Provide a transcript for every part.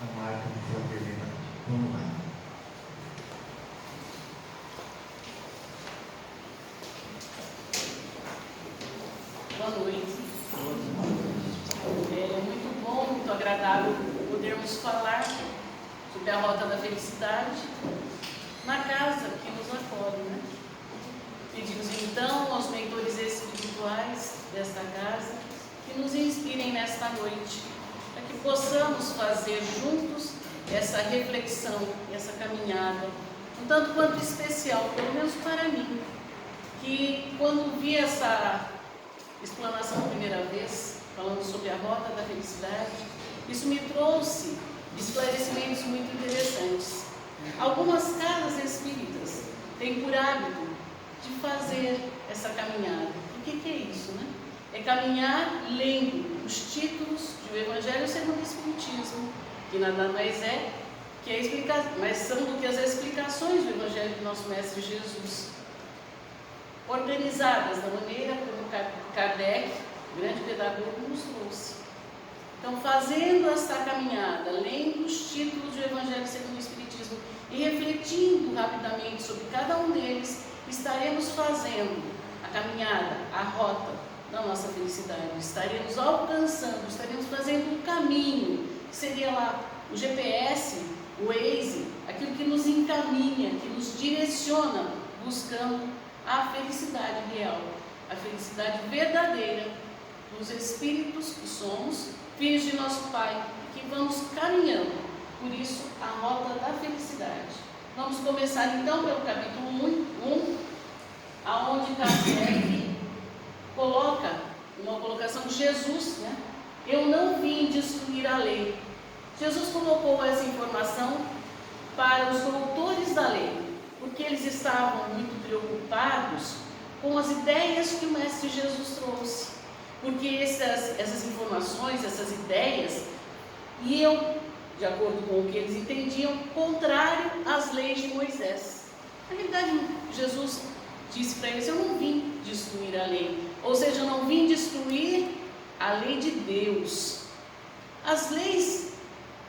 a marca de fraternidade. Vamos lá. Boa noite. É muito bom, muito agradável podermos falar sobre a Rota da Felicidade na casa que nos acolhe, né? Pedimos então aos mentores espirituais desta casa que nos inspirem nesta noite, para que possamos fazer juntos essa reflexão, essa caminhada, um tanto quanto especial, pelo menos para mim, que quando vi essa explanação a primeira vez, falando sobre a Rota da Felicidade, isso me trouxe esclarecimentos muito interessantes. Algumas casas espíritas têm por hábito de fazer essa caminhada. O que é isso, né? É caminhar lendo os títulos do Evangelho segundo o Espiritismo, que nada mais é que a explicação, mas são do que as explicações do Evangelho do nosso Mestre Jesus, organizadas da maneira como Kardec, grande pedagogo, nos trouxe. Então, fazendo esta caminhada, lendo os títulos do Evangelho segundo o Espiritismo e refletindo rapidamente sobre cada um deles, estaremos fazendo a caminhada, a rota da nossa felicidade. Estaremos alcançando, estaremos fazendo o caminho, que seria lá o GPS, o Waze, aquilo que nos encaminha, que nos direciona, buscando a felicidade real, a felicidade verdadeira dos espíritos que somos, filhos de nosso Pai, que vamos caminhando, por isso a rota da felicidade. Vamos começar então pelo capítulo 1, aonde Kardec coloca uma colocação de Jesus, né? Eu não vim destruir a lei. Jesus colocou essa informação para os doutores da lei, porque eles estavam muito preocupados com as ideias que o Mestre Jesus trouxe, porque essas informações, essas ideias, iam, de acordo com o que eles entendiam, contrário às leis de Moisés. Na verdade, Jesus disse para eles, eu não vim destruir a lei, ou seja, eu não vim destruir a lei de Deus. As leis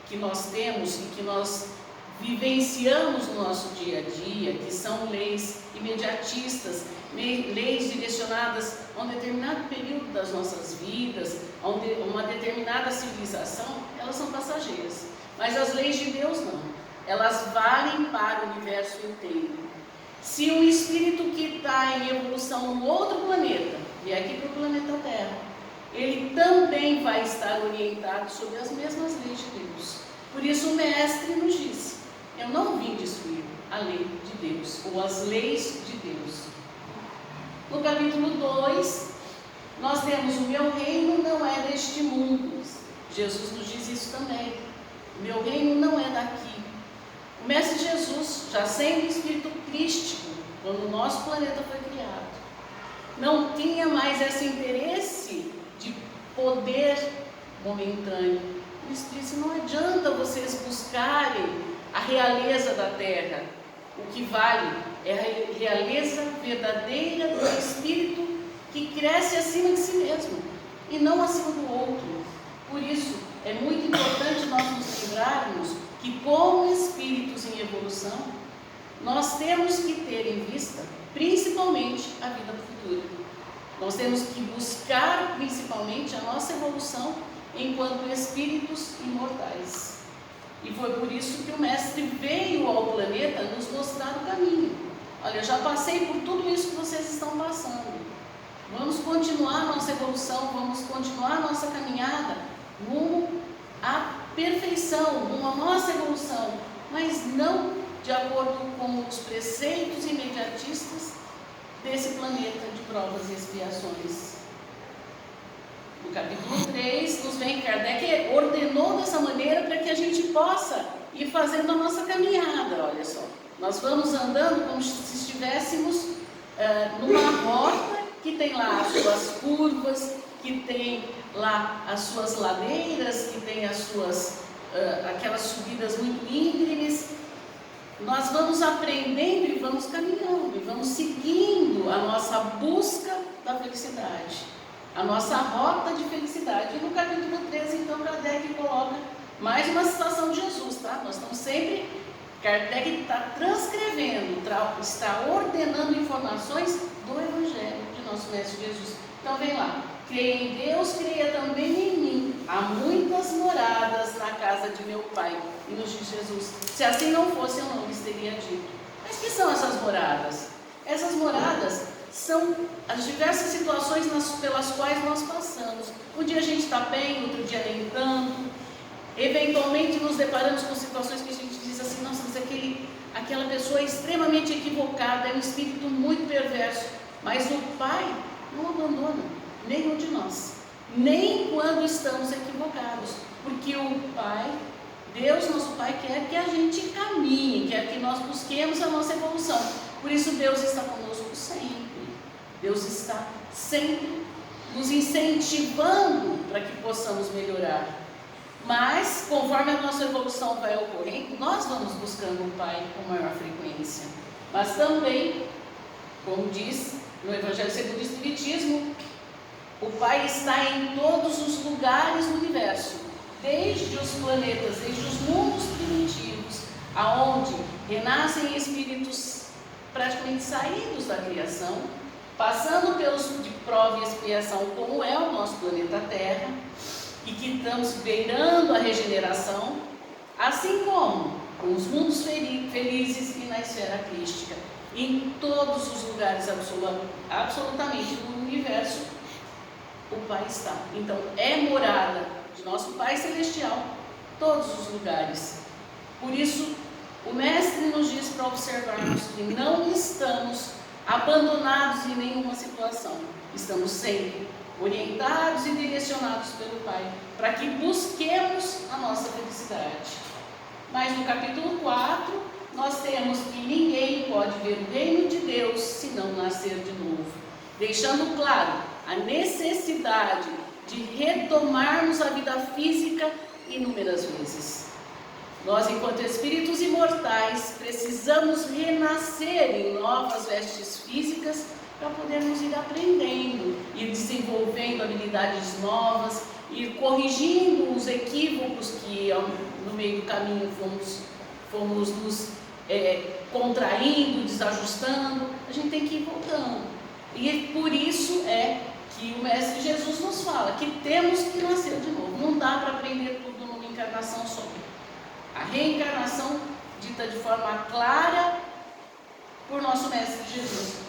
que nós temos e que nós vivenciamos no nosso dia a dia, que são leis imediatistas, leis direcionadas a um determinado período das nossas vidas, a uma determinada civilização, elas são passageiras. Mas as leis de Deus não, elas valem para o universo inteiro. Se um espírito que está em evolução num outro planeta vier aqui para o planeta Terra, ele também vai estar orientado sobre as mesmas leis de Deus. Por isso o Mestre nos disse, eu não vim destruir a lei de Deus, ou as leis de Deus. No capítulo 2, nós temos o meu reino não é deste mundo. Jesus nos diz isso também. O meu reino não é daqui. O Mestre Jesus, já sendo espírito crístico, quando o nosso planeta foi criado, não tinha mais esse interesse de poder momentâneo. Por isso disse, não adianta vocês buscarem a realeza da terra. O que vale é a realeza verdadeira do espírito que cresce acima de si mesmo e não acima do outro. Por isso, é muito importante nós nos lembrarmos que, como espíritos em evolução, nós temos que ter em vista, principalmente, a vida futura. Nós temos que buscar, principalmente, a nossa evolução enquanto espíritos imortais. E foi por isso que o Mestre veio ao planeta nos mostrar o caminho. Olha, eu já passei por tudo isso que vocês estão passando. Vamos continuar nossa evolução, vamos continuar nossa caminhada rumo à perfeição, rumo à nossa evolução, mas não de acordo com os preceitos imediatistas desse planeta de provas e expiações. No capítulo 3, nos vem Kardec ordenou dessa maneira para que a gente possa ir fazendo a nossa caminhada. Olha só, nós vamos andando como se estivéssemos numa rota que tem lá as suas curvas, que tem lá as suas ladeiras, que tem as suas aquelas subidas muito íngremes. Nós vamos aprendendo e vamos caminhando, e vamos seguindo a nossa busca da felicidade, a nossa rota de felicidade. E no capítulo 13, então, Kardec coloca mais uma citação de Jesus. Kardec está transcrevendo, está ordenando informações do Evangelho de nosso Mestre Jesus. Então vem lá, creia em Deus, creia também em mim. Há muitas moradas na casa de meu Pai. E nos diz Jesus, se assim não fosse, eu não lhes teria dito. Mas que são essas moradas? Essas moradas são as diversas situações pelas quais nós passamos. Um dia a gente está bem, outro dia nem tanto. Eventualmente nos deparamos com situações que a gente diz assim, nossa, mas aquela pessoa é extremamente equivocada, é um espírito muito perverso. Mas o Pai não abandona nenhum de nós, nem quando estamos equivocados. Porque o Pai, Deus, nosso Pai, quer que a gente caminhe, quer que nós busquemos a nossa evolução. Por isso Deus está conosco sempre. Deus está sempre nos incentivando para que possamos melhorar. Mas, conforme a nossa evolução vai ocorrendo, nós vamos buscando o Pai com maior frequência. Mas também, como diz no Evangelho segundo o Espiritismo, o Pai está em todos os lugares do universo, desde os planetas, desde os mundos primitivos, aonde renascem espíritos praticamente saídos da criação, passando pelos de prova e expiação, como é o nosso planeta Terra, e que estamos beirando a regeneração, assim como com os mundos felizes e na esfera crística. Em todos os lugares, absolutamente no universo, o Pai está. Então, é morada de nosso Pai Celestial, todos os lugares. Por isso, o Mestre nos diz para observarmos que não estamos abandonados em nenhuma situação. Estamos sempre orientados e direcionados pelo Pai, para que busquemos a nossa felicidade. Mas no capítulo 4, nós temos que ninguém pode ver o reino de Deus se não nascer de novo, deixando claro a necessidade de retomarmos a vida física inúmeras vezes. Nós, enquanto espíritos imortais, precisamos renascer em novas vestes físicas para podermos ir aprendendo, ir desenvolvendo habilidades novas, ir corrigindo os equívocos que no meio do caminho fomos nos contraindo, desajustando. A gente tem que ir voltando. E por isso é que o Mestre Jesus nos fala que temos que nascer de novo. Não dá para aprender tudo numa encarnação só. A reencarnação, dita de forma clara por nosso Mestre Jesus.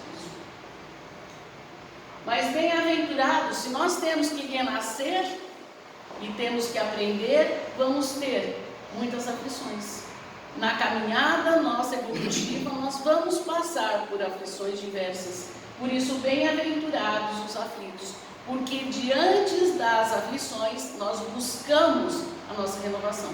Mas bem-aventurados, se nós temos que renascer e temos que aprender, vamos ter muitas aflições. Na caminhada nossa evolutiva, nós vamos passar por aflições diversas. Por isso, bem-aventurados os aflitos, porque diante das aflições, nós buscamos a nossa renovação.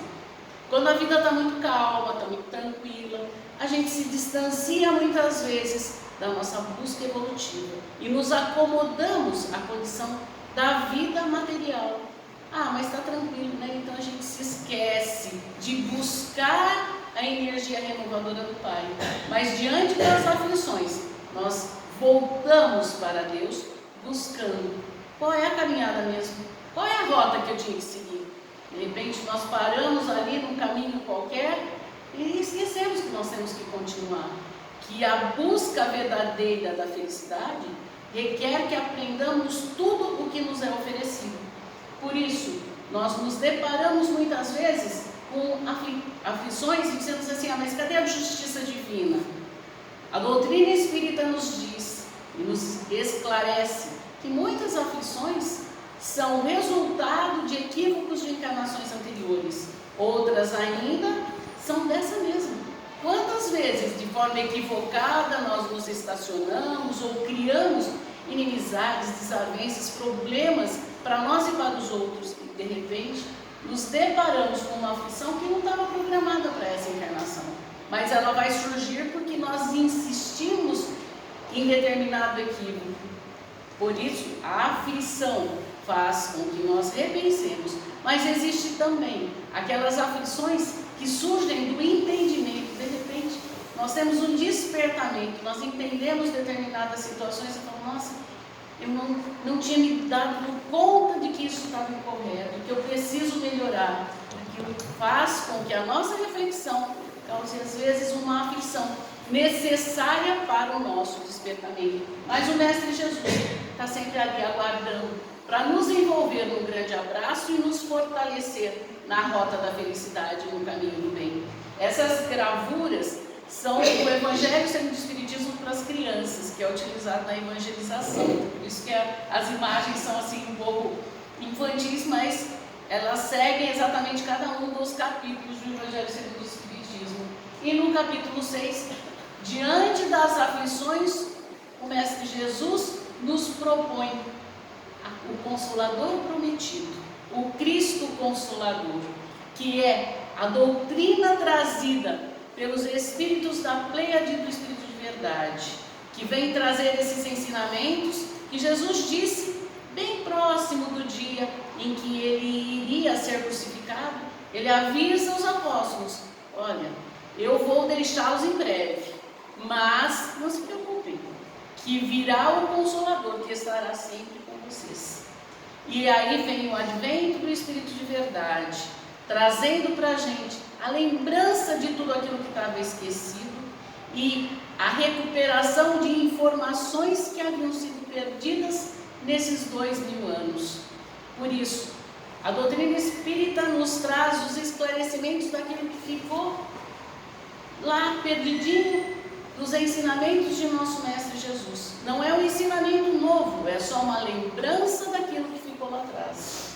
Quando a vida está muito calma, está muito tranquila, a gente se distancia muitas vezes da nossa busca evolutiva e nos acomodamos à condição da vida material. Ah, mas está tranquilo, né? Então a gente se esquece de buscar a energia renovadora do Pai. Mas diante das aflições, nós voltamos para Deus buscando qual é a caminhada mesmo, qual é a rota que eu tinha que seguir. De repente nós paramos ali num caminho qualquer e esquecemos que nós temos que continuar. Que a busca verdadeira da felicidade requer que aprendamos tudo o que nos é oferecido. Por isso, nós nos deparamos muitas vezes com aflições e dizemos assim, mas cadê a justiça divina? A doutrina espírita nos diz e nos esclarece que muitas aflições são resultado de equívocos de encarnações anteriores. Outras ainda são dessa mesma. Quantas vezes, de forma equivocada, nós nos estacionamos ou criamos inimizades, desavenças, problemas para nós e para os outros, e de repente nos deparamos com uma aflição que não estava programada para essa encarnação, mas ela vai surgir porque nós insistimos em determinado equívoco. Por isso, a aflição faz com que nós repensemos, mas existe também aquelas aflições que surgem do entendimento. De repente, nós temos um despertamento, nós entendemos determinadas situações e falamos, nossa, eu não tinha me dado conta de que isso estava incorreto, que eu preciso melhorar, aquilo faz com que a nossa reflexão cause às vezes uma aflição necessária para o nosso despertamento. Mas o Mestre Jesus está sempre ali aguardando para nos envolver num grande abraço e nos fortalecer na rota da felicidade, no caminho do bem. Essas gravuras são o Evangelho segundo o Espiritismo para as crianças, que é utilizado na evangelização. Por isso que as imagens são assim um pouco infantis, mas elas seguem exatamente cada um dos capítulos do Evangelho segundo o Espiritismo. E no capítulo 6, diante das aflições, o Mestre Jesus nos propõe o Consolador prometido, o Cristo Consolador, que é a doutrina trazida pelos Espíritos da Pleiade do Espírito de Verdade, que vem trazer esses ensinamentos que Jesus disse bem próximo do dia em que ele iria ser crucificado. Ele avisa os apóstolos: olha, eu vou deixá-los em breve, mas não se preocupem, que virá o Consolador, que estará sempre com vocês. E aí vem o advento do Espírito de Verdade, trazendo para a gente a lembrança de tudo aquilo que estava esquecido e a recuperação de informações que haviam sido perdidas nesses 2000 anos. Por isso, a doutrina espírita nos traz os esclarecimentos daquilo que ficou lá perdidinho dos ensinamentos de nosso Mestre Jesus. Não é um ensinamento novo, é só uma lembrança daquilo que ficou lá atrás.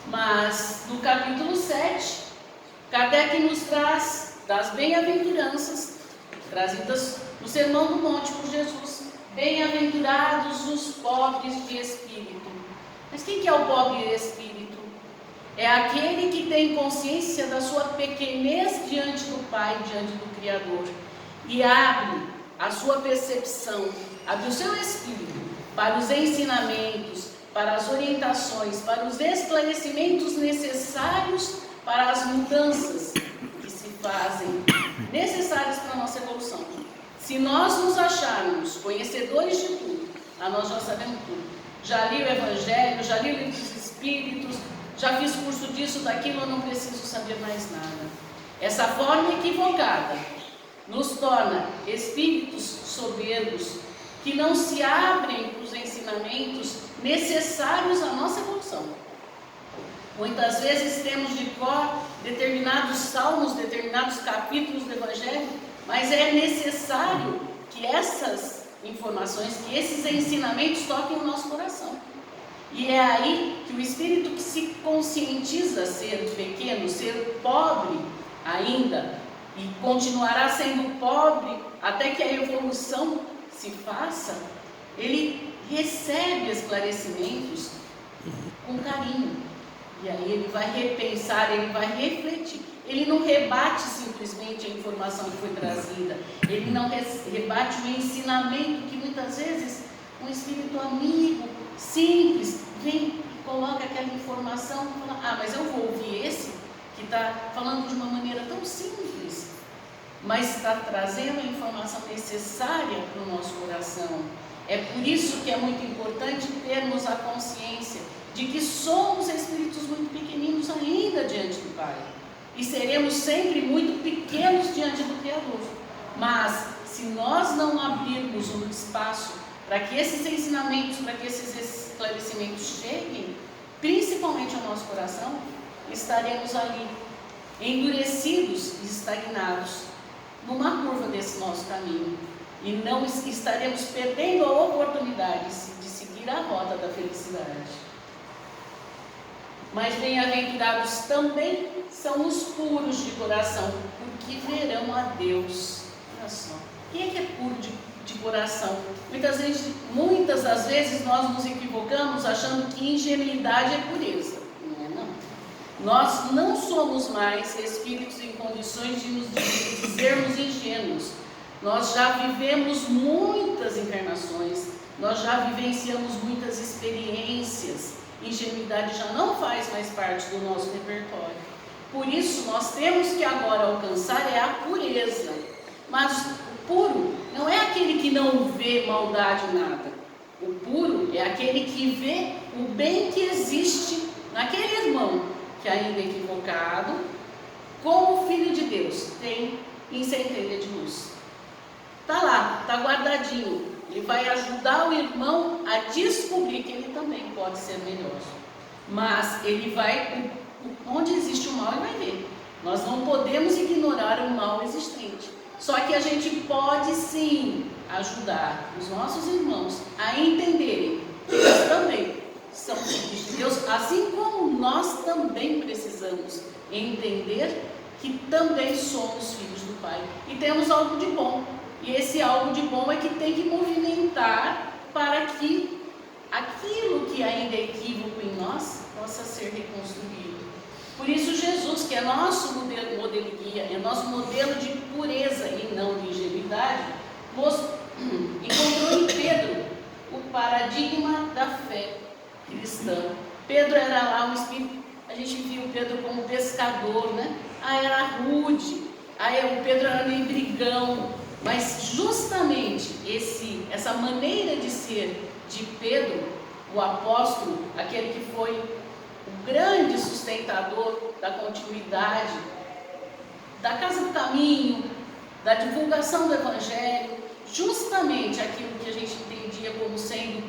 Mas no capítulo 7, Kardec nos traz das bem-aventuranças trazidas no Sermão do Monte por Jesus. Bem-aventurados os pobres de espírito. Mas quem que é o pobre de espírito? É aquele que tem consciência da sua pequenez diante do Pai, diante do Criador, e abre a sua percepção, abre o seu espírito para os ensinamentos, para as orientações, para os esclarecimentos necessários para as mudanças que se fazem necessárias para a nossa evolução. Se nós nos acharmos conhecedores de tudo, nós já sabemos tudo. Já li o Evangelho, já li o Livro dos Espíritos, já fiz curso disso, daquilo, eu não preciso saber mais nada. Essa forma equivocada nos torna espíritos soberbos, que não se abrem para os ensinamentos necessários à nossa evolução. Muitas vezes temos de cor determinados salmos, determinados capítulos do Evangelho, mas é necessário que essas informações, que esses ensinamentos toquem o nosso coração. E é aí que o espírito que se conscientiza ser pequeno, ser pobre ainda, e continuará sendo pobre até que a evolução se faça, ele recebe esclarecimentos com carinho. E aí ele vai repensar, ele vai refletir. Ele não rebate simplesmente a informação que foi trazida. Ele não rebate o ensinamento que muitas vezes um espírito amigo, simples, vem e coloca aquela informação e fala: mas eu vou ouvir esse que está falando de uma maneira tão simples, mas está trazendo a informação necessária para o nosso coração. É por isso que é muito importante termos a consciência de que somos espíritos muito pequeninos ainda diante do Pai. E seremos sempre muito pequenos diante do Criador. Mas, se nós não abrirmos um espaço para que esses ensinamentos, para que esses esclarecimentos cheguem, principalmente ao nosso coração, estaremos ali, endurecidos e estagnados, numa curva desse nosso caminho. E não estaremos perdendo a oportunidade de seguir a rota da felicidade. Mas bem-aventurados também são os puros de coração, porque verão a Deus. Olha só, quem é que é puro de coração? Muitas das vezes nós nos equivocamos achando que ingenuidade é pureza. Não é não. Nós não somos mais espíritos em condições de nos dizermos ingênuos. Nós já vivemos muitas encarnações, nós já vivenciamos muitas experiências. Ingenuidade já não faz mais parte do nosso repertório. Por isso, nós temos que agora alcançar a pureza. Mas o puro não é aquele que não vê maldade em nada. O puro é aquele que vê o bem que existe naquele irmão que ainda é equivocado, como filho de Deus, tem em centelha de luz. Está lá, está guardadinho. Ele vai ajudar o irmão a descobrir que ele também pode ser melhor. Mas ele vai, onde existe o mal, ele vai ver. Nós não podemos ignorar o mal existente. Só que a gente pode sim ajudar os nossos irmãos a entenderem que eles também são filhos de Deus, assim como nós também precisamos entender que também somos filhos do Pai e temos algo de bom. E esse algo de bom é que tem que movimentar para que aquilo que ainda é equívoco em nós possa ser reconstruído. Por isso Jesus, que é nosso modelo e guia, é nosso modelo de pureza e não de ingenuidade, encontrou em Pedro o paradigma da fé cristã. Pedro era lá um espírito, a gente viu Pedro como pescador, né? Era rude, o Pedro era meio brigão, mas justamente essa maneira de ser de Pedro, o apóstolo, aquele que foi o grande sustentador da continuidade, da Casa do Caminho, da divulgação do Evangelho, justamente aquilo que a gente entendia como sendo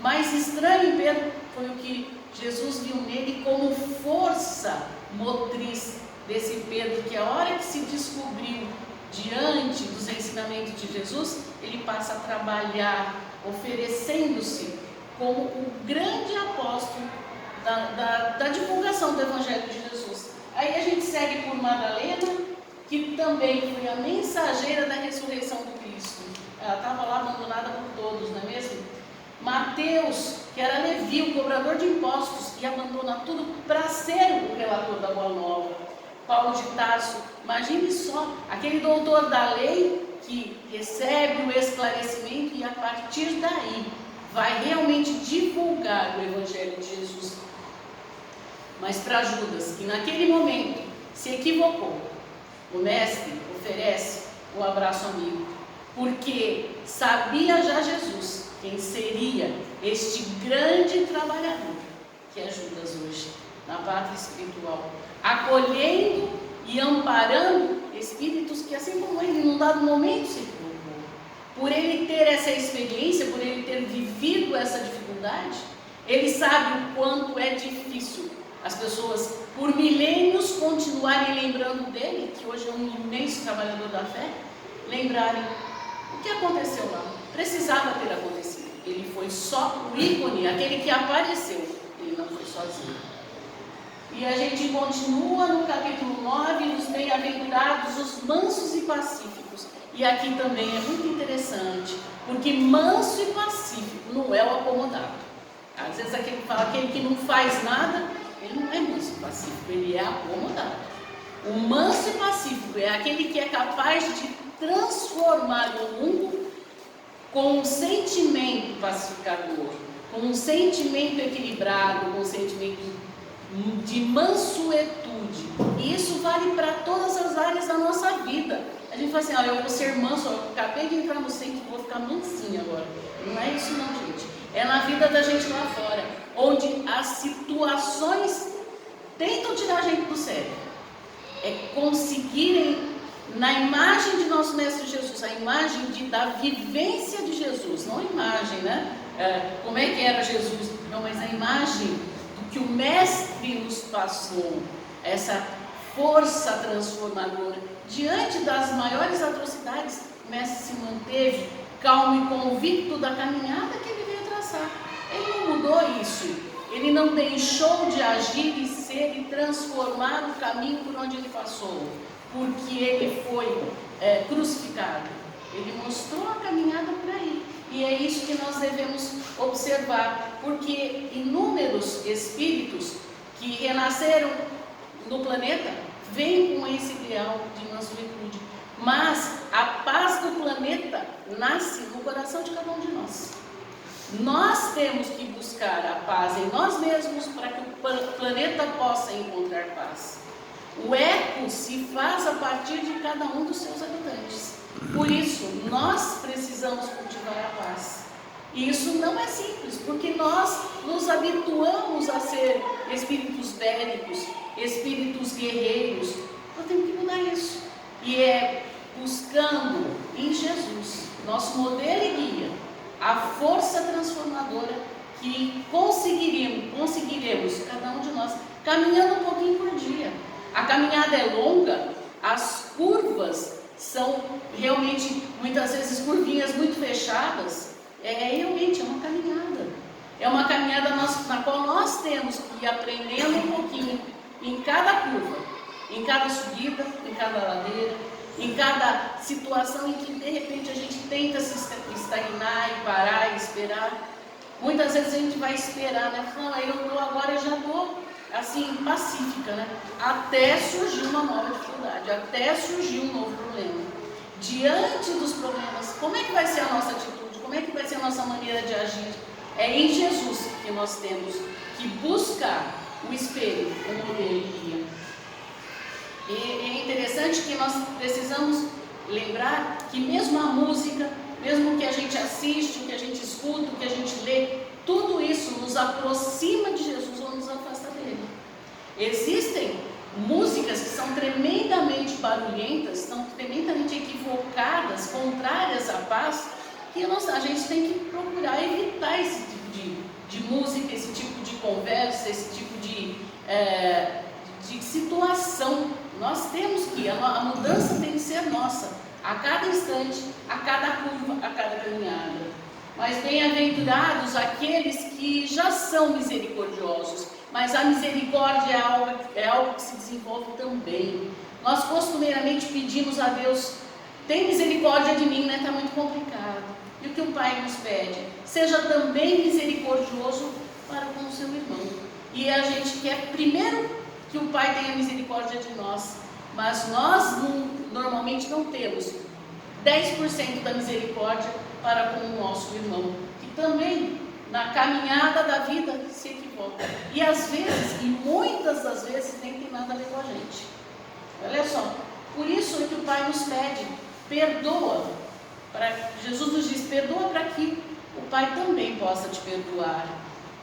mais estranho em Pedro, foi o que Jesus viu nele como força motriz desse Pedro, que a hora que se descobriu diante dos ensinamentos de Jesus, ele passa a trabalhar, oferecendo-se como o grande apóstolo da divulgação do Evangelho de Jesus. Aí a gente segue por Madalena, que também foi a mensageira da ressurreição do Cristo. Ela estava lá abandonada por todos, não é mesmo? Mateus, que era Levi, o cobrador de impostos, e abandona tudo para ser o relator da Boa Nova. Paulo de Tarso, imagine só, aquele doutor da lei que recebe o esclarecimento e a partir daí vai realmente divulgar o Evangelho de Jesus. Mas para Judas, que naquele momento se equivocou, o mestre oferece um abraço amigo, porque sabia já Jesus quem seria este grande trabalhador que é Judas hoje, na pátria espiritual, acolhendo e amparando espíritos que, assim como ele, num dado momento se equivocou. Por ele ter essa experiência, por ele ter vivido essa dificuldade, ele sabe o quanto é difícil as pessoas, por milênios, continuarem lembrando dele, que hoje é um imenso trabalhador da fé, lembrarem o que aconteceu lá. Precisava ter acontecido. Ele foi só o ícone, aquele que apareceu. Ele não foi sozinho. E a gente continua no capítulo 9, os bem-aventurados, os mansos e pacíficos. E aqui também é muito interessante, porque manso e pacífico não é o acomodado. Às vezes aquele que não faz nada, ele não é manso e pacífico, ele é acomodado. O manso e pacífico é aquele que é capaz de transformar o mundo com um sentimento pacificador, com um sentimento equilibrado, com um sentimento de mansuetude. E isso vale para todas as áreas da nossa vida. A gente fala assim, eu vou ser manso, eu acabei de entrar no centro, vou ficar mansinho agora. Não é isso não, gente. É na vida da gente lá fora, onde as situações tentam tirar a gente do sério. É conseguirem, na imagem de nosso Mestre Jesus, a imagem da vivência de Jesus, não a imagem, né? Como é que era Jesus? Não, mas a imagem do que o Mestre nos passou, essa força transformadora. Diante das maiores atrocidades, o Mestre se manteve calmo e convicto da caminhada que ele veio traçar. Ele não mudou isso. Ele não deixou de agir e ser e transformar o caminho por onde ele passou, porque ele foi crucificado. Ele mostrou a caminhada por aí. E é isso que nós devemos observar, porque inúmeros espíritos que renasceram no planeta vêm com esse ideal de mansuetude. Mas a paz do planeta nasce no coração de cada um de nós. Nós temos que buscar a paz em nós mesmos para que o planeta possa encontrar paz. O eco se faz a partir de cada um dos seus habitantes. Por isso, nós precisamos cultivar a paz. E isso não é simples, porque nós nos habituamos a ser espíritos bélicos, espíritos guerreiros. Nós temos que mudar isso. E é buscando em Jesus, nosso modelo e guia, a força transformadora que conseguiremos, cada um de nós, caminhando um pouquinho por dia. A caminhada é longa, as curvas são realmente, muitas vezes, curvinhas muito fechadas. Realmente é uma caminhada. É uma caminhada na qual nós temos que ir aprendendo um pouquinho em cada curva, em cada subida, em cada ladeira, em cada situação em que de repente a gente tenta se estagnar e parar e esperar. Muitas vezes a gente vai esperar, né? Não, agora eu já estou assim, pacífica, né? Até surgir uma nova dificuldade, até surgir um novo problema. Diante dos problemas, como é que vai ser a nossa atitude? Como é que vai ser a nossa maneira de agir? É em Jesus que nós temos que buscar o espelho, o modelo e guia. E é interessante que nós precisamos lembrar que mesmo a música, mesmo o que a gente assiste, o que a gente escuta, o que a gente lê, tudo isso nos aproxima de Jesus ou nos afasta dele. Existem músicas que são tremendamente barulhentas, são tremendamente equivocadas, contrárias à paz, que a gente tem que procurar evitar esse tipo de música, esse tipo de conversa, esse tipo de situação. Nós temos que, a mudança tem que ser nossa, a cada instante, a cada curva, a cada caminhada. Mas bem-aventurados aqueles que já são misericordiosos, mas a misericórdia é algo que se desenvolve também. Nós costumeiramente pedimos a Deus, tem misericórdia de mim, né? Está muito complicado. E o que o Pai nos pede? Seja também misericordioso para com o seu irmão. E a gente quer primeiro que o Pai tenha misericórdia de nós, mas nós normalmente não temos 10% da misericórdia para com o nosso irmão, que também na caminhada da vida se equivoca. E às vezes, e muitas das vezes, nem tem nada a ver com a gente. Olha só, por isso é que o Pai nos pede, perdoa. Jesus nos diz, perdoa para que o Pai também possa te perdoar.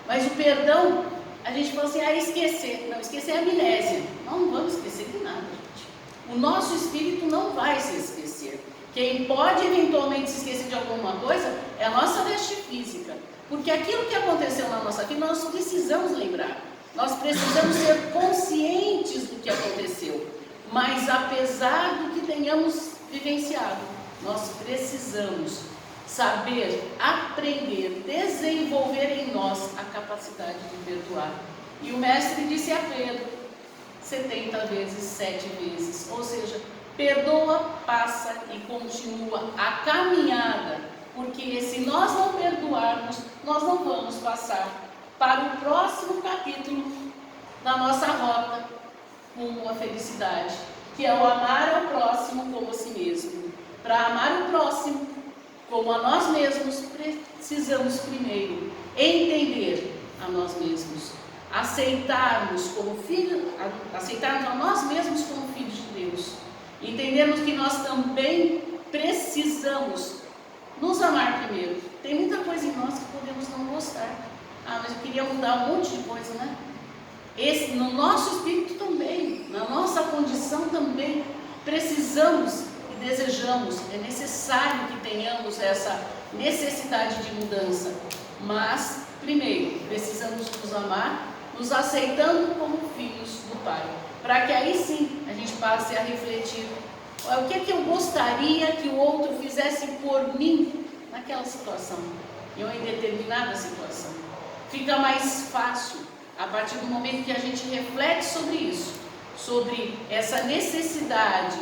Mas o perdão, a gente fala assim, esquecer. Não, esquecer é amnésia. Não vamos esquecer de nada, gente. O nosso espírito não vai se esquecer. Quem pode eventualmente se esquecer de alguma coisa é a nossa veste física. Porque aquilo que aconteceu na nossa vida, nós precisamos lembrar. Nós precisamos ser conscientes do que aconteceu. Mas apesar do que tenhamos vivenciado, nós precisamos saber, aprender, desenvolver em nós a capacidade de perdoar. E o mestre disse a Pedro, 70 vezes, 7 vezes, ou seja, perdoa, passa e continua a caminhada, porque se nós não perdoarmos, nós não vamos passar para o próximo capítulo da nossa rota com a felicidade, que é o amar ao próximo como a si mesmo. Para amar o próximo como a nós mesmos, precisamos primeiro entender a nós mesmos, aceitarmos a nós mesmos como filhos de Deus, entendermos que nós também precisamos nos amar primeiro. Tem muita coisa em nós que podemos não gostar. Mas eu queria mudar um monte de coisa, né? No nosso espírito também, na nossa condição também, precisamos e desejamos, é necessário que tenhamos essa necessidade de mudança. Mas, primeiro, precisamos nos amar, nos aceitando como filhos do Pai, para que aí sim a gente passe a refletir o que é que eu gostaria que o outro fizesse por mim naquela situação, em determinada situação. Fica mais fácil a partir do momento que a gente reflete sobre isso, sobre essa necessidade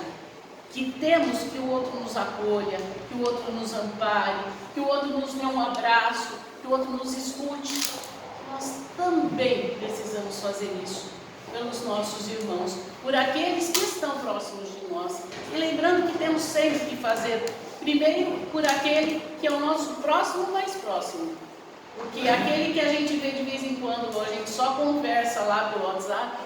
que temos que o outro nos acolha, que o outro nos ampare, que o outro nos dê um abraço, que o outro nos escute. Nós também precisamos fazer isso pelos nossos irmãos, por aqueles que estão próximos de nós. E lembrando que temos sempre que fazer primeiro por aquele que é o nosso próximo mais próximo. Porque aquele que a gente vê de vez em quando, ou a gente só conversa lá pelo WhatsApp,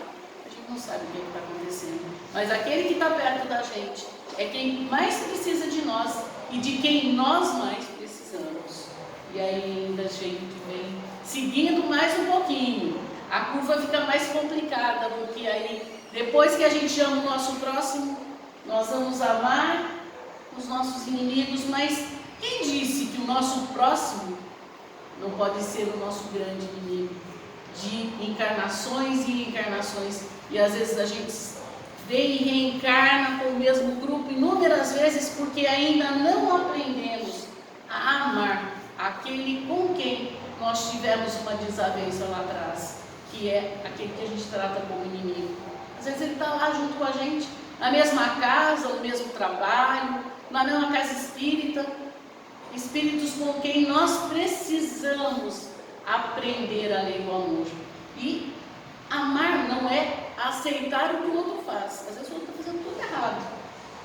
a gente não sabe o que está acontecendo. Mas aquele que está perto da gente é quem mais precisa de nós e de quem nós mais precisamos. E aí ainda a gente vem seguindo mais um pouquinho. A curva fica mais complicada, porque aí Depois que a gente ama o nosso próximo, nós vamos amar os nossos inimigos, mas quem disse que o nosso próximo não pode ser o nosso grande inimigo? De encarnações e encarnações, e às vezes a gente vem e reencarna com o mesmo grupo inúmeras vezes porque ainda não aprendemos a amar aquele com quem nós tivemos uma desavença lá atrás, que é aquele que a gente trata como inimigo. Às vezes ele está lá junto com a gente, na mesma casa, no mesmo trabalho, na mesma casa espírita, espíritos com quem nós precisamos aprender a lei do amor. E amar não é aceitar o que o outro faz. Às vezes o outro está fazendo tudo errado,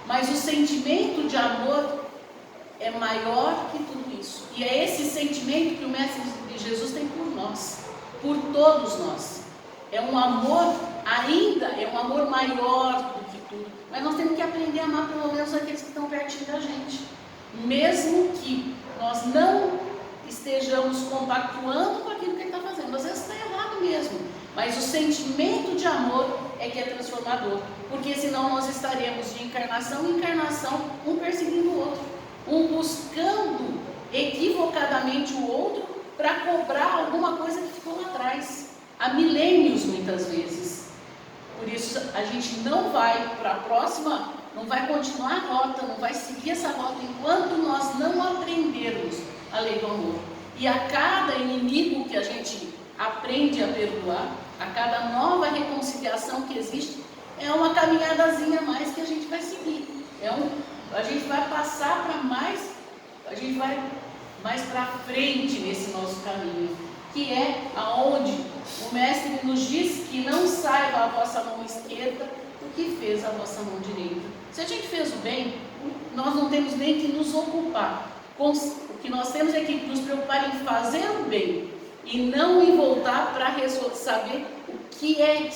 mas o sentimento de amor é maior que tudo isso. E é esse sentimento que o Mestre de Jesus tem por nós, por todos nós. É um amor ainda, é um amor maior do que tudo. Mas nós temos que aprender a amar pelo menos aqueles que estão pertinho da gente, mesmo que nós não estejamos compactuando com aquilo que ele está fazendo. Às vezes está errado mesmo, mas o sentimento de amor é que é transformador, porque senão nós estaremos de encarnação em encarnação, um perseguindo o outro, um buscando equivocadamente o outro para cobrar alguma coisa que ficou lá atrás, há milênios muitas vezes. Por isso a gente não vai para a próxima, não vai continuar a rota, não vai seguir essa rota enquanto nós não aprendermos a lei do amor. E a cada inimigo que a gente aprende a perdoar, a cada nova reconciliação que existe, é uma caminhadazinha a mais que a gente vai seguir. A gente vai passar para mais, a gente vai mais para frente nesse nosso caminho, que é aonde o Mestre nos diz que não saiba a vossa mão esquerda o que fez a vossa mão direita. Se a gente fez o bem, nós não temos nem que nos ocupar. O que nós temos é que nos preocupar em fazer o bem e não em voltar para saber o que é,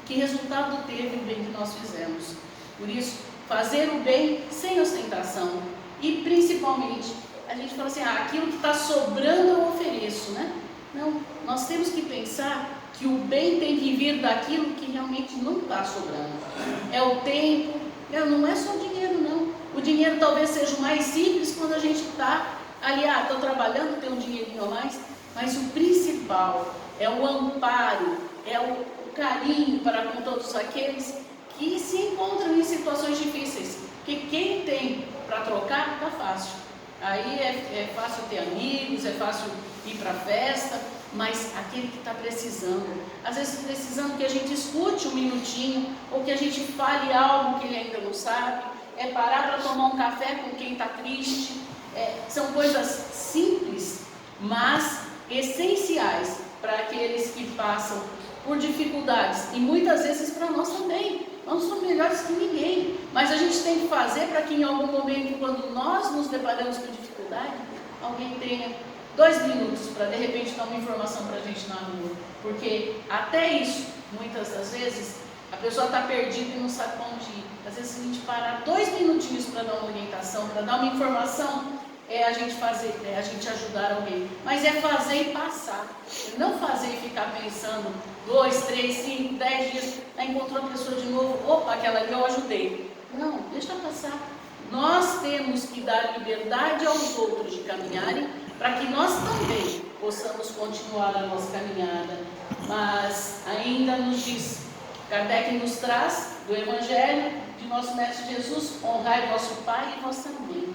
que resultado teve o bem que nós fizemos. Por isso, fazer o bem sem ostentação e principalmente, a gente fala assim, aquilo que está sobrando eu ofereço, né? Não, nós temos que pensar que o bem tem que vir daquilo que realmente não está sobrando. É o tempo, não é só o dinheiro não. O dinheiro talvez seja o mais simples quando a gente está ali, estou trabalhando, tenho um dinheirinho a mais, mas o principal é o amparo, é o carinho para com todos aqueles que se encontram em situações difíceis. Porque quem tem para trocar, está fácil. Aí é fácil ter amigos, é fácil ir para a festa, mas aquele que está precisando, às vezes precisando que a gente escute um minutinho, ou que a gente fale algo que ele ainda não sabe, é parar para tomar um café com quem está triste, são coisas simples, mas essenciais para aqueles que passam por dificuldades, e muitas vezes para nós também. Nós não somos melhores que ninguém, mas a gente tem que fazer para que em algum momento, quando nós nos deparamos com dificuldade, alguém tenha 2 minutos para de repente dar uma informação para a gente na rua, porque até isso, muitas das vezes, a pessoa está perdida e não sabe para onde ir. Às vezes, se a gente parar 2 minutinhos para dar uma orientação, para dar uma informação, é a gente fazer, é a gente ajudar alguém, mas é fazer e passar, não fazer e ficar pensando 2, 3, 5, 10 dias, aí encontrou a pessoa de novo, opa, aquela ali eu ajudei. Não, deixa passar. Nós temos que dar liberdade aos outros de caminharem, para que nós também possamos continuar a nossa caminhada. Mas ainda nos diz, Kardec nos traz do Evangelho de nosso Mestre Jesus, honrai vosso pai e vossa mãe.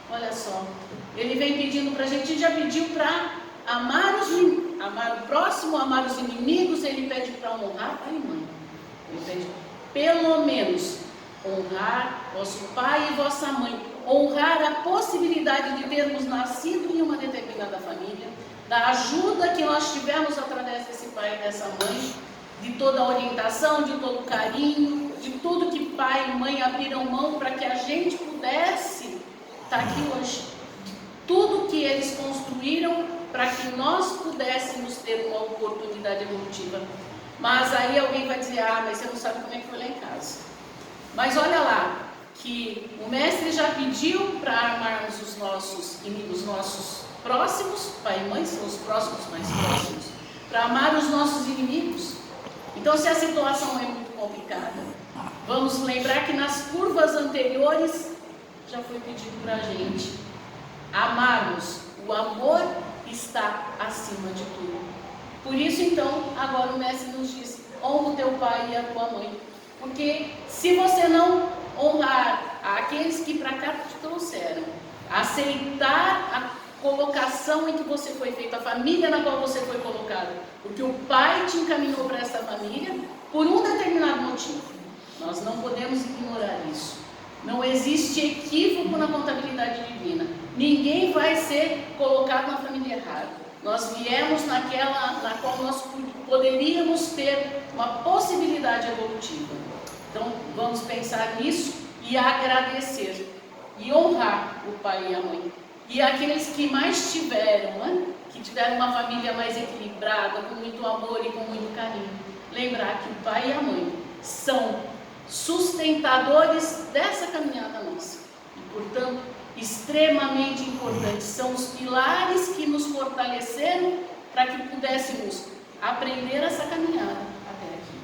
Olha só, ele vem pedindo para a gente, já pediu para amar o próximo, amar os inimigos, ele pede para honrar pai e mãe. Ele pede, pelo menos, honrar vosso pai e vossa mãe, honrar a possibilidade de termos nascido em uma determinada família, da ajuda que nós tivemos através desse pai e dessa mãe, de toda a orientação, de todo o carinho, de tudo que pai e mãe abriram mão para que a gente pudesse estar aqui hoje, de tudo que eles construíram para que nós pudéssemos ter uma oportunidade evolutiva. Mas aí alguém vai dizer, mas você não sabe como é que foi lá em casa. Mas olha lá, que o Mestre já pediu para amarmos os nossos próximos, pai e mãe são os próximos mais próximos, para amar os nossos inimigos. Então, se a situação é muito complicada. Vamos lembrar que nas curvas anteriores já foi pedido para a gente amarmos. O amor está acima de tudo. Por isso, então, agora o mestre nos diz: honra o teu pai e a tua mãe. Porque se você não honrar aqueles que para cá te trouxeram, aceitar a colocação em que você foi feito, a família na qual você foi colocado, porque o pai te encaminhou para essa família por um determinado motivo. Nós não podemos ignorar isso. Não existe equívoco na contabilidade divina. Ninguém vai ser colocado na família errada. Nós viemos naquela na qual nós poderíamos ter uma possibilidade evolutiva. Então vamos pensar nisso e agradecer e honrar o pai e a mãe. E aqueles que mais tiveram, né? Que tiveram uma família mais equilibrada, com muito amor e com muito carinho. Lembrar que o pai e a mãe são sustentadores dessa caminhada nossa. E, portanto, extremamente importantes. São os pilares que nos fortaleceram para que pudéssemos aprender essa caminhada até aqui.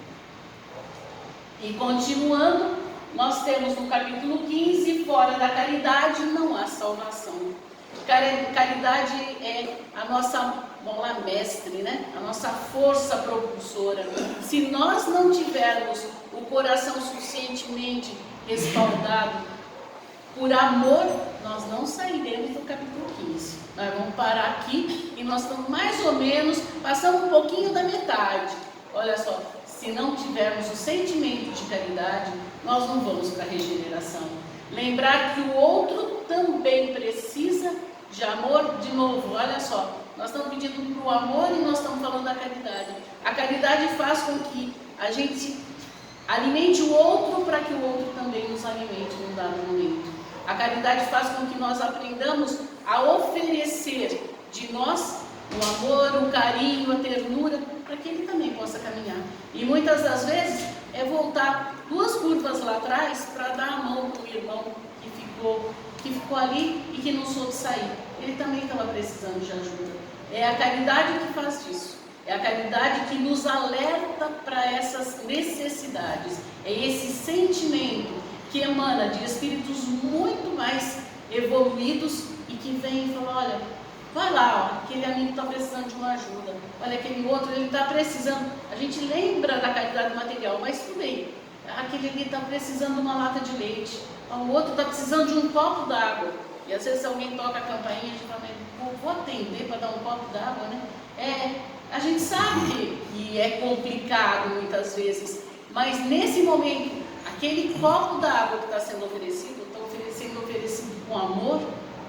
E continuando, nós temos no capítulo 15, fora da caridade não há salvação. Caridade é a nossa, vamos lá, mestre, né? A nossa força propulsora. Se nós não tivermos o coração suficientemente respaldado por amor, nós não sairemos do capítulo 15. Nós vamos parar aqui e nós estamos mais ou menos passando um pouquinho da metade. Olha só, se não tivermos o sentimento de caridade, nós não vamos para a regeneração. Lembrar que o outro também precisa de amor. De novo, olha só, nós estamos pedindo para o amor e nós estamos falando da caridade. A caridade faz com que a gente alimente o outro para que o outro também nos alimente num dado momento. A caridade faz com que nós aprendamos a oferecer de nós o amor, o carinho, a ternura, para que ele também possa caminhar. E muitas das vezes é voltar 2 curvas lá atrás para dar a mão para o irmão que ficou ali e que não soube sair. Ele também estava precisando de ajuda. É a caridade que faz isso. É a caridade que nos alerta para essas necessidades. É esse sentimento que emana de espíritos muito mais evoluídos e que vem e fala: olha, vai lá, ó, aquele amigo está precisando de uma ajuda. Olha, aquele outro, ele está precisando. A gente lembra da caridade material, mas tudo bem. Aquele ali está precisando de uma lata de leite. O outro está precisando de um copo d'água. E às vezes alguém toca a campainha e a gente fala: vou atender para dar um copo d'água, né? A gente sabe que é complicado muitas vezes, mas nesse momento, aquele copo d'água que está sendo oferecido com amor,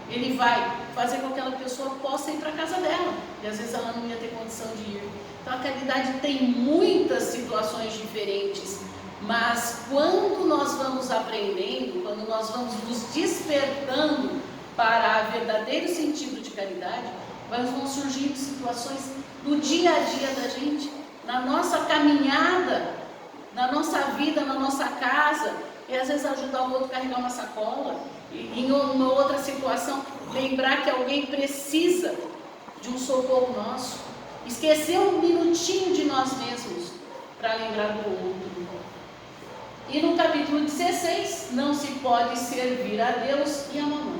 ele vai fazer com que aquela pessoa possa ir para a casa dela. E às vezes ela não ia ter condição de ir. Então a caridade tem muitas situações diferentes. Mas quando nós vamos aprendendo, quando nós vamos nos despertando para o verdadeiro sentido de caridade, vão surgindo situações no dia a dia da gente, na nossa caminhada, na nossa vida, na nossa casa, e às vezes ajudar o outro a carregar uma sacola, e em uma outra situação, lembrar que alguém precisa de um socorro nosso, esquecer um minutinho de nós mesmos para lembrar do outro. E no capítulo 16, não se pode servir a Deus e a mamãe.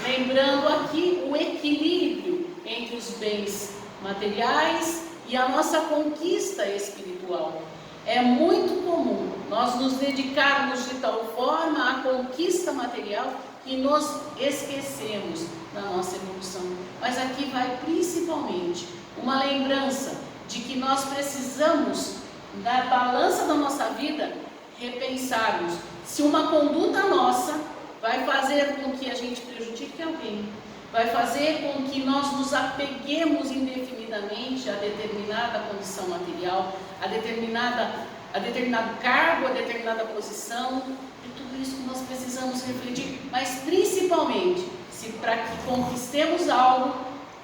Lembrando aqui o equilíbrio entre os bens materiais e a nossa conquista espiritual. É muito comum nós nos dedicarmos de tal forma à conquista material que nos esquecemos da nossa evolução. Mas aqui vai principalmente uma lembrança de que nós precisamos, na balança da nossa vida, repensarmos se uma conduta nossa vai fazer com que a gente prejudique alguém, vai fazer com que nós nos apeguemos indefinidamente a determinada condição material, a determinado cargo, a determinada posição. É tudo isso que nós precisamos refletir, mas principalmente, se para que conquistemos algo,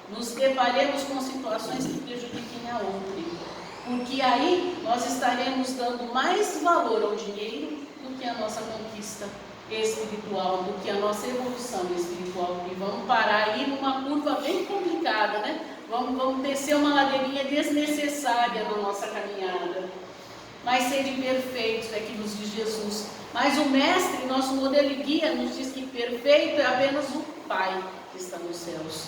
nos deparemos com situações que prejudiquem a outra. Porque aí nós estaremos dando mais valor ao dinheiro do que a nossa conquista espiritual, do que a nossa evolução espiritual. E vamos parar aí numa curva bem complicada, né? Vamos descer uma ladeirinha desnecessária na nossa caminhada. mas sede perfeitos, é que nos diz Jesus. Mas o Mestre, nosso modelo e guia, nos diz que perfeito é apenas o Pai que está nos céus.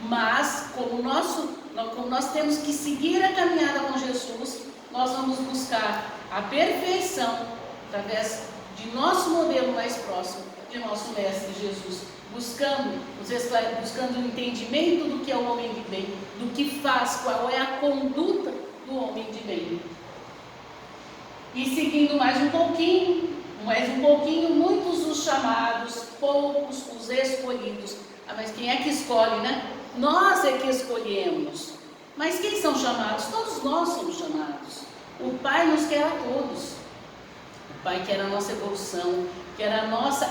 Mas, como nós temos que seguir a caminhada com Jesus, nós vamos buscar a perfeição através de nosso modelo mais próximo, de nosso Mestre Jesus, buscando o entendimento do que é o homem de bem, do que faz, qual é a conduta do homem de bem. E seguindo mais um pouquinho, muitos os chamados, poucos os escolhidos. Ah, mas quem é que escolhe, né? Nós é que escolhemos. Mas quem são chamados? Todos nós somos chamados. O Pai nos quer a todos. O Pai quer a nossa evolução, quer a nossa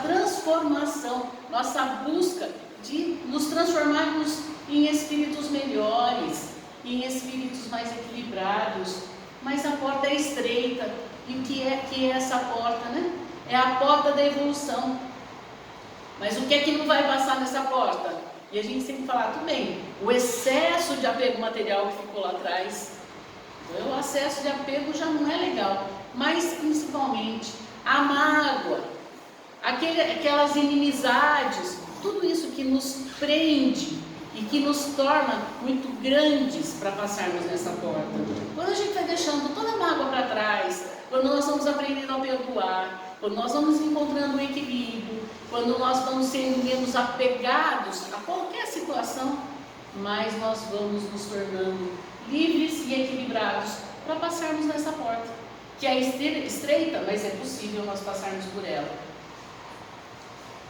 transformação, nossa busca de nos transformarmos em espíritos melhores, em espíritos mais equilibrados. Mas a porta é estreita. E o que é essa porta, né? É a porta da evolução. Mas o que é que não vai passar nessa porta? E a gente sempre fala, tudo bem, o excesso de apego material que ficou lá atrás, o excesso de apego já não é legal. Mas principalmente a mágoa, aquelas inimizades, tudo isso que nos prende e que nos torna muito grandes para passarmos nessa porta. Quando a gente vai deixando toda a mágoa para trás, quando nós vamos aprendendo a perdoar, quando nós vamos encontrando o equilíbrio, quando nós vamos sendo menos apegados a qualquer situação, mais nós vamos nos tornando livres e equilibrados para passarmos nessa porta, que é estreita, mas é possível nós passarmos por ela.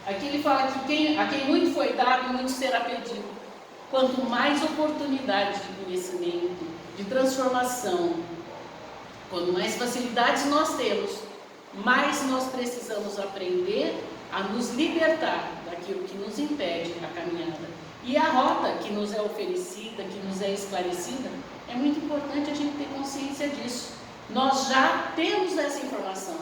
Aqui ele fala que a quem muito foi dado, muito será pedido. Quanto mais oportunidades de conhecimento, de transformação, quanto mais facilidades nós temos, mais nós precisamos aprender a nos libertar daquilo que nos impede a caminhada. E a rota que nos é oferecida, que nos é esclarecida, é muito importante a gente ter consciência disso. Nós já temos essa informação,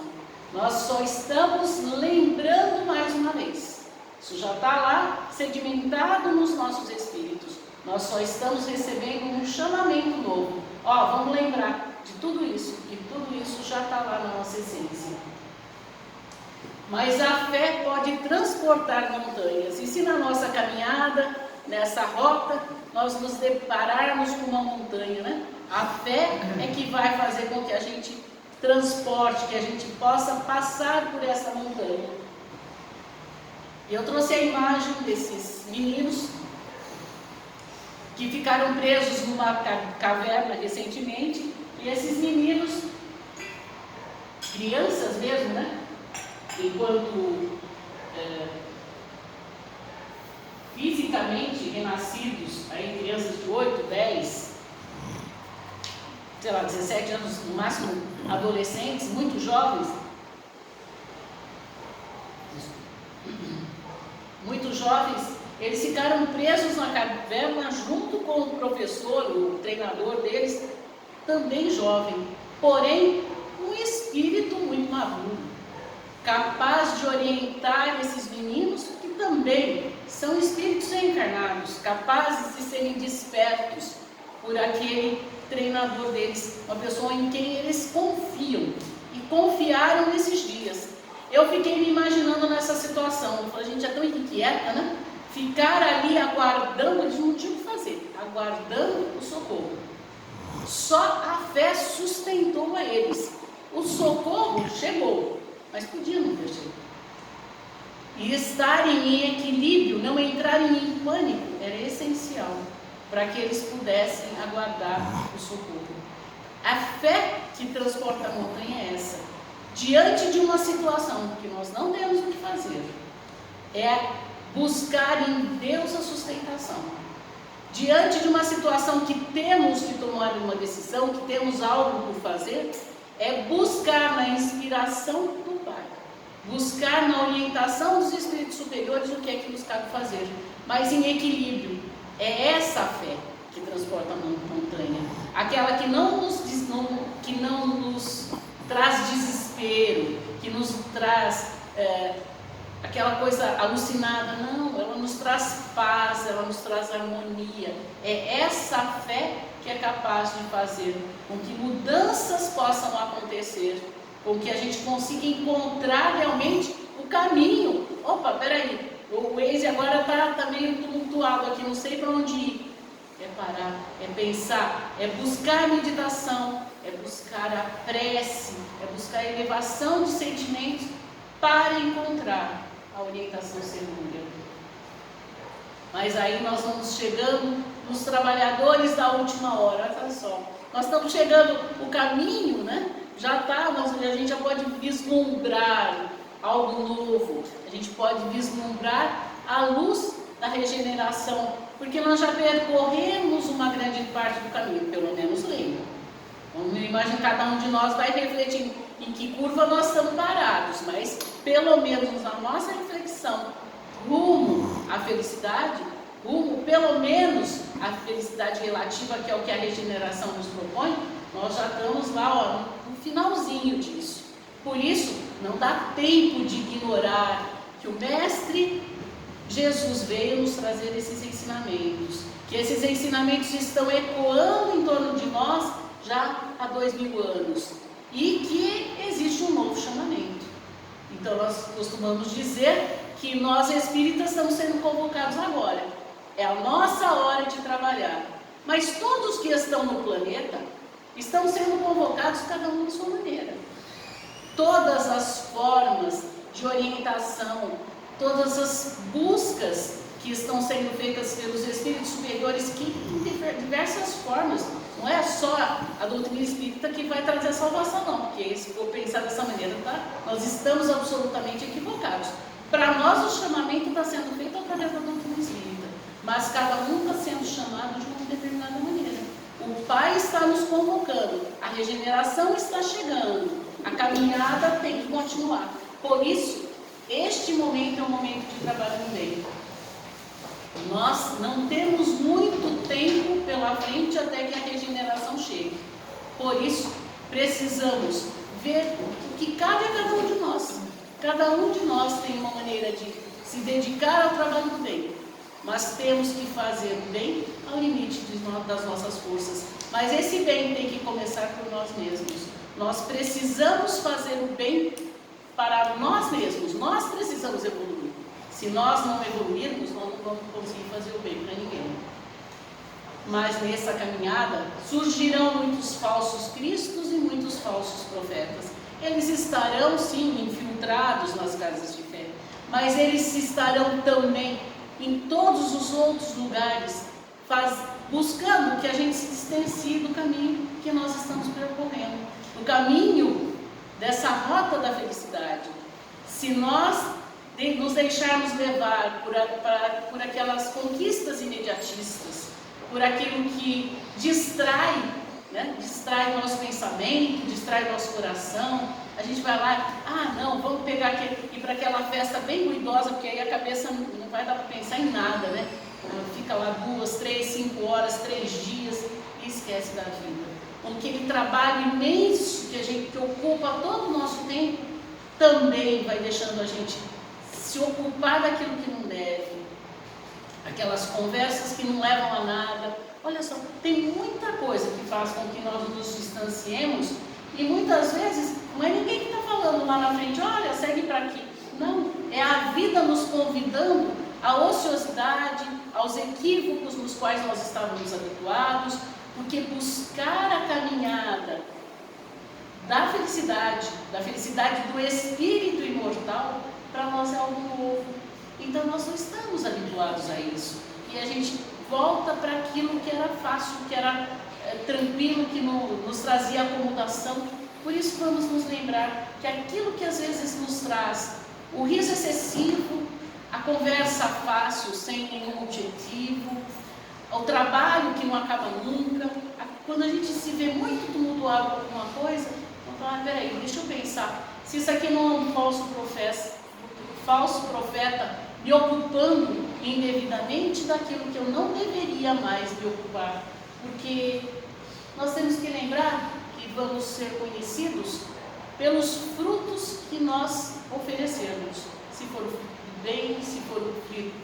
nós só estamos lembrando mais uma vez. Isso já está lá sedimentado nos nossos espíritos. Nós só estamos recebendo um chamamento novo. Vamos lembrar de tudo isso, que tudo isso já está lá na nossa essência. Mas a fé pode transportar montanhas. E se na nossa caminhada, nessa rota, nós nos depararmos com uma montanha, né? A fé é que vai fazer com que a gente transporte, que a gente possa passar por essa montanha. Eu trouxe a imagem desses meninos que ficaram presos numa caverna recentemente, e esses meninos, crianças mesmo, né? Enquanto fisicamente renascidos, aí crianças de 8, 10, sei lá, 17 anos, no máximo adolescentes, muito jovens, eles ficaram presos na caverna junto com o professor, o treinador deles, também jovem, porém um espírito muito maduro, capaz de orientar esses meninos que também são espíritos reencarnados, capazes de serem despertos por aquele treinador deles, uma pessoa em quem eles confiam e confiaram nesses dias. Eu fiquei me imaginando nessa situação. Eu falei, a gente é tão inquieta, né? Ficar ali aguardando, eles não tinham o que fazer, aguardando o socorro. Só a fé sustentou a eles. O socorro chegou, mas podia não ter chegado. E estarem em equilíbrio, não entrarem em pânico, era essencial para que eles pudessem aguardar o socorro. A fé que transporta a montanha é essa. Diante de uma situação que nós não temos o que fazer, é buscar em Deus a sustentação. Diante de uma situação que temos que tomar uma decisão, que temos algo por fazer, é buscar na inspiração do Pai, buscar na orientação dos espíritos superiores o que é que nos cabe fazer, mas em equilíbrio. É essa a fé que transporta a montanha, aquela que não nos traz desespero, que nos traz aquela coisa alucinada, não, ela nos traz paz, ela nos traz harmonia. É essa fé que é capaz de fazer com que mudanças possam acontecer, com que a gente consiga encontrar realmente o caminho. Opa, peraí, o Waze agora está meio tumultuado aqui, não sei para onde ir. É parar, é pensar, é buscar a meditação, é buscar a prece, é buscar a elevação de sentimentos para encontrar a orientação segura. Mas aí nós vamos chegando nos trabalhadores da última hora, olha só. Nós estamos chegando, o caminho, né? Já está, a gente já pode vislumbrar algo novo, a gente pode vislumbrar a luz da regeneração, porque nós já percorremos uma grande parte do caminho, pelo menos lembra. Vamos imaginar, cada um de nós vai refletindo em que curva nós estamos parados, mas pelo menos na nossa reflexão, rumo à felicidade, rumo pelo menos à felicidade relativa, que é o que a regeneração nos propõe, nós já estamos lá, ó, no finalzinho disso. Por isso, não dá tempo de ignorar que o Mestre Jesus veio nos trazer esses ensinamentos, que esses ensinamentos estão ecoando em torno de nós já há 2000 anos e que existe um novo chamamento. Então nós costumamos dizer que nós espíritas estamos sendo convocados agora, é a nossa hora de trabalhar, mas todos que estão no planeta estão sendo convocados cada um de sua maneira. Todas as formas de orientação, todas as buscas que estão sendo feitas pelos espíritos superiores, que em diversas formas, não é só a doutrina espírita que vai trazer a salvação, não, porque se for pensar dessa maneira, tá? Nós estamos absolutamente equivocados. Para nós o chamamento está sendo feito através da doutrina espírita, mas cada um está sendo chamado de uma determinada maneira. O Pai está nos convocando, a regeneração está chegando, a caminhada tem que continuar. Por isso, este momento é um momento de trabalho no bem. Nós não temos muito tempo pela frente até que a regeneração chegue. Por isso, precisamos ver o que cabe a cada um de nós. Cada um de nós tem uma maneira de se dedicar ao trabalho do bem, mas temos que fazer o bem ao limite das nossas forças. Mas esse bem tem que começar por nós mesmos. Nós precisamos fazer o bem para nós mesmos. Nós precisamos evoluir. Se nós não evoluirmos, nós não vamos conseguir fazer o bem para ninguém. Mas nessa caminhada surgirão muitos falsos cristos e muitos falsos profetas. Eles estarão sim infiltrados nas casas de fé, mas eles estarão também em todos os outros lugares, buscando que a gente se distancie do caminho que nós estamos percorrendo, do caminho dessa rota da felicidade. Se nós nos deixarmos levar por aquelas conquistas imediatistas, por aquilo que distrai, né? Distrai o nosso pensamento, distrai o nosso coração, a gente vai lá, não, vamos pegar ir para aquela festa bem ruidosa, porque aí a cabeça não vai dar para pensar em nada, né? Fica lá 2, 3, 5 horas, 3 dias e esquece da vida. Aquele trabalho imenso que ocupa todo o nosso tempo, também vai deixando a gente se ocupar daquilo que não deve, aquelas conversas que não levam a nada. Olha só, tem muita coisa que faz com que nós nos distanciemos e muitas vezes não é ninguém que está falando lá na frente, olha, segue para aqui. Não, é a vida nos convidando à ociosidade, aos equívocos nos quais nós estávamos habituados, porque buscar a caminhada da felicidade do espírito imortal, para nós é algo novo. Então nós não estamos habituados a isso. E a gente volta para aquilo que era fácil, que era tranquilo, que nos trazia acomodação. Por isso vamos nos lembrar que aquilo que às vezes nos traz o riso excessivo, a conversa fácil, sem nenhum objetivo, o trabalho que não acaba nunca, quando a gente se vê muito tumultuado com alguma coisa, vamos falar, peraí, deixa eu pensar, se isso aqui não é um falso profeta me ocupando indevidamente daquilo que eu não deveria mais me ocupar, porque nós temos que lembrar que vamos ser conhecidos pelos frutos que nós oferecemos. Se for for o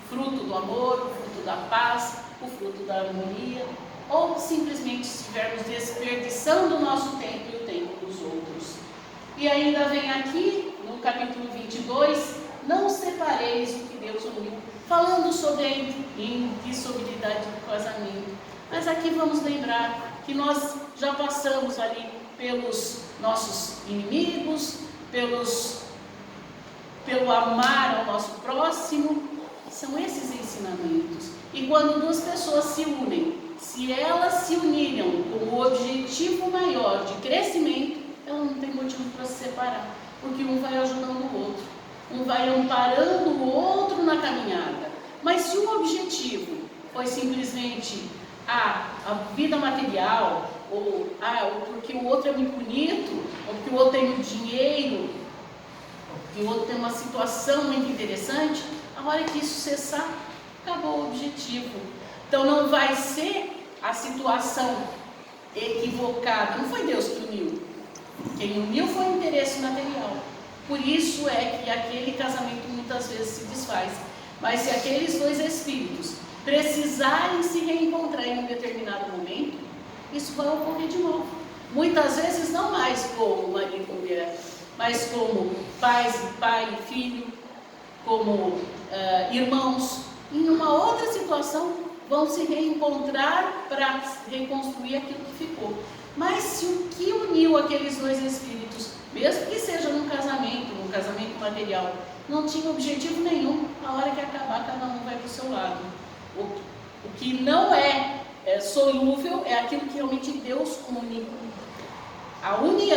fruto do amor, o fruto da paz, o fruto da harmonia, ou simplesmente estivermos desperdiçando o nosso tempo e o tempo dos outros. E ainda vem aqui, no capítulo 22, não separeis o que Deus uniu, falando sobre a indissolubilidade do casamento. Mas aqui vamos lembrar que nós já passamos ali pelos nossos inimigos, pelo amar ao nosso próximo. São esses ensinamentos. E quando duas pessoas se unem, se elas se unirem com o objetivo maior de crescimento, ela não tem motivo para se separar, porque um vai ajudando o outro, um vai amparando o outro na caminhada. Mas se o objetivo foi simplesmente a vida material, ou porque o outro é muito bonito, ou porque o outro tem muito dinheiro, ou porque o outro tem uma situação muito interessante, a hora que isso cessar, acabou o objetivo. Então não vai ser a situação equivocada, não foi Deus que uniu. Quem uniu foi o interesse material. Por isso é que aquele casamento muitas vezes se desfaz. Mas se aqueles dois espíritos precisarem se reencontrar em um determinado momento, isso vai ocorrer de novo. Muitas vezes não mais como marido e mulher, mas como pai e filho, como irmãos. Em uma outra situação vão se reencontrar para reconstruir aquilo que ficou. Mas se o que uniu aqueles dois espíritos, mesmo que seja num casamento material, não tinha objetivo nenhum, a hora que acabar, cada um vai para o seu lado. O que não é solúvel é aquilo que realmente Deus comunica. A união